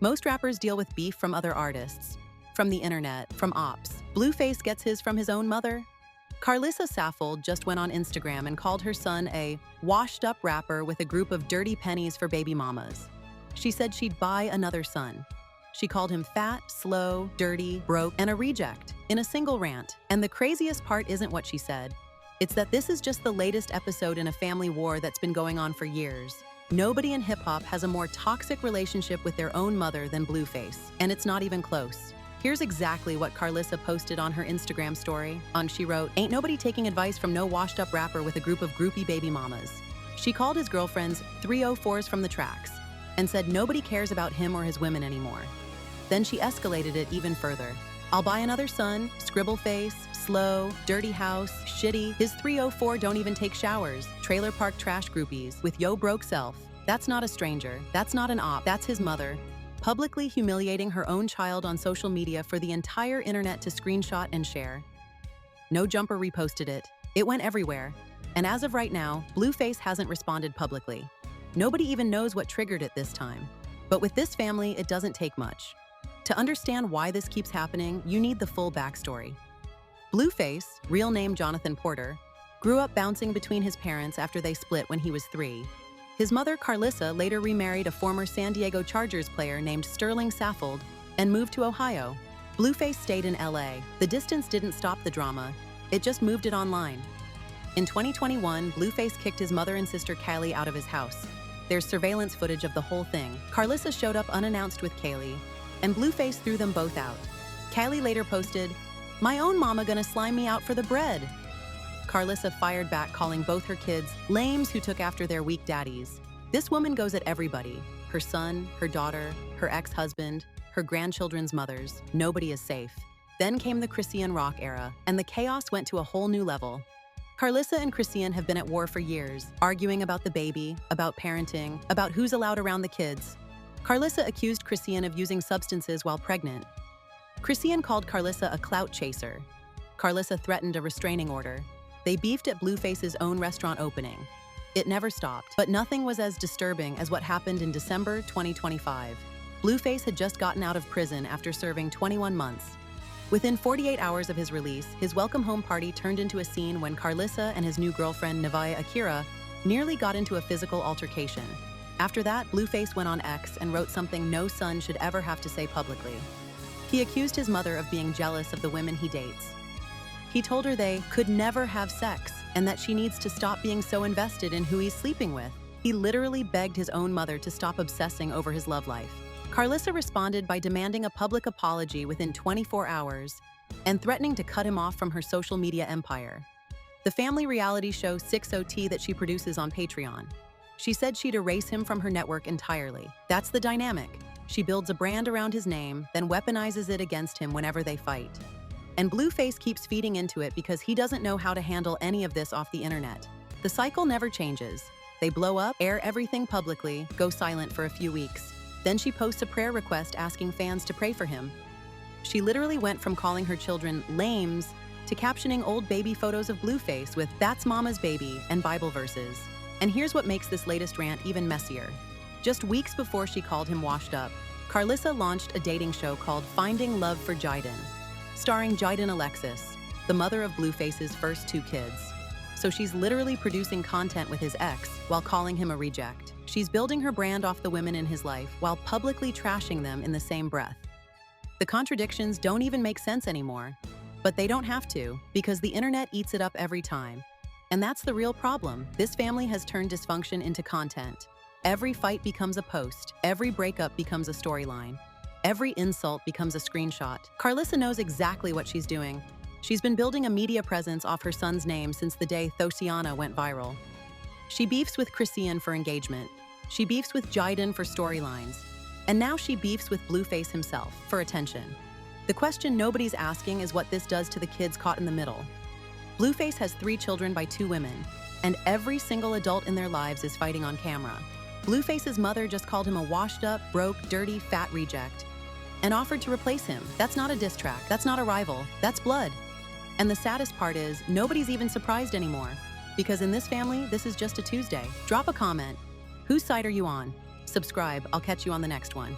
Most rappers deal with beef from other artists, from the internet, from ops. Blueface gets his from his own mother. Karlissa Saffold just went on Instagram and called her son a washed-up rapper with a group of dirty pennies for baby mamas. She said she'd buy another son. She called him fat, slow, dirty, broke, and a reject in a single rant. And the craziest part isn't what she said. It's that this is just the latest episode in a family war that's been going on for years. Nobody in hip-hop has a more toxic relationship with their own mother than Blueface, and it's not even close. Here's exactly what Karlissa posted on her Instagram story. She wrote, "Ain't nobody taking advice from no washed-up rapper with a group of groupie baby mamas." She called his girlfriends 304s from the tracks and said nobody cares about him or his women anymore. Then she escalated it even further. "I'll buy another son, scribble face, slow, dirty house, shitty. His 304 don't even take showers. Trailer park trash groupies with yo broke self. That's not a stranger. That's not an op. That's his mother." Publicly humiliating her own child on social media for the entire internet to screenshot and share. No Jumper reposted it. It went everywhere. And as of right now, Blueface hasn't responded publicly. Nobody even knows what triggered it this time. But with this family, it doesn't take much. To understand why this keeps happening, you need the full backstory. Blueface, real name Jonathan Porter, grew up bouncing between his parents after they split when he was 3. His mother, Karlissa, later remarried a former San Diego Chargers player named Sterling Saffold and moved to Ohio. Blueface stayed in LA. The distance didn't stop the drama. It just moved it online. In 2021, Blueface kicked his mother and sister Kaylee out of his house. There's surveillance footage of the whole thing. Karlissa showed up unannounced with Kaylee, and Blueface threw them both out. Kaylee later posted, "My own mama gonna slime me out for the bread." Karlissa fired back, calling both her kids lames who took after their weak daddies. This woman goes at everybody. Her son, her daughter, her ex-husband, her grandchildren's mothers. Nobody is safe. Then came the Chrisean Rock era, and the chaos went to a whole new level. Karlissa and Chrisean have been at war for years, arguing about the baby, about parenting, about who's allowed around the kids. Karlissa accused Chrisean of using substances while pregnant. Chrisean called Karlissa a clout chaser. Karlissa threatened a restraining order. They beefed at Blueface's own restaurant opening. It never stopped, but nothing was as disturbing as what happened in December 2025. Blueface had just gotten out of prison after serving 21 months. Within 48 hours of his release, his welcome home party turned into a scene when Karlissa and his new girlfriend, Nevaeh Akira, nearly got into a physical altercation. After that, Blueface went on X and wrote something no son should ever have to say publicly. He accused his mother of being jealous of the women he dates. He told her they could never have sex and that she needs to stop being so invested in who he's sleeping with. He literally begged his own mother to stop obsessing over his love life. Karlissa responded by demanding a public apology within 24 hours and threatening to cut him off from her social media empire. The family reality show 6OT that she produces on Patreon. She said she'd erase him from her network entirely. That's the dynamic. She builds a brand around his name, then weaponizes it against him whenever they fight. And Blueface keeps feeding into it because he doesn't know how to handle any of this off the internet. The cycle never changes. They blow up, air everything publicly, go silent for a few weeks. Then she posts a prayer request asking fans to pray for him. She literally went from calling her children lames to captioning old baby photos of Blueface with "That's Mama's baby" and Bible verses. And here's what makes this latest rant even messier. Just weeks before she called him washed up, Karlissa launched a dating show called Finding Love for Jayden, starring Jayden Alexis, the mother of Blueface's first 2 kids. So she's literally producing content with his ex while calling him a reject. She's building her brand off the women in his life while publicly trashing them in the same breath. The contradictions don't even make sense anymore. But they don't have to, because the internet eats it up every time. And that's the real problem. This family has turned dysfunction into content. Every fight becomes a post. Every breakup becomes a storyline. Every insult becomes a screenshot. Karlissa knows exactly what she's doing. She's been building a media presence off her son's name since the day Thosiana went viral. She beefs with Chrisean for engagement. She beefs with Jayden for storylines. And now she beefs with Blueface himself for attention. The question nobody's asking is what this does to the kids caught in the middle. Blueface has 3 children by 2 women, and every single adult in their lives is fighting on camera. Blueface's mother just called him a washed-up, broke, dirty, fat reject, and offered to replace him. That's not a diss track. That's not a rival. That's blood. And the saddest part is, nobody's even surprised anymore. Because in this family, this is just a Tuesday. Drop a comment. Whose side are you on? Subscribe. I'll catch you on the next one.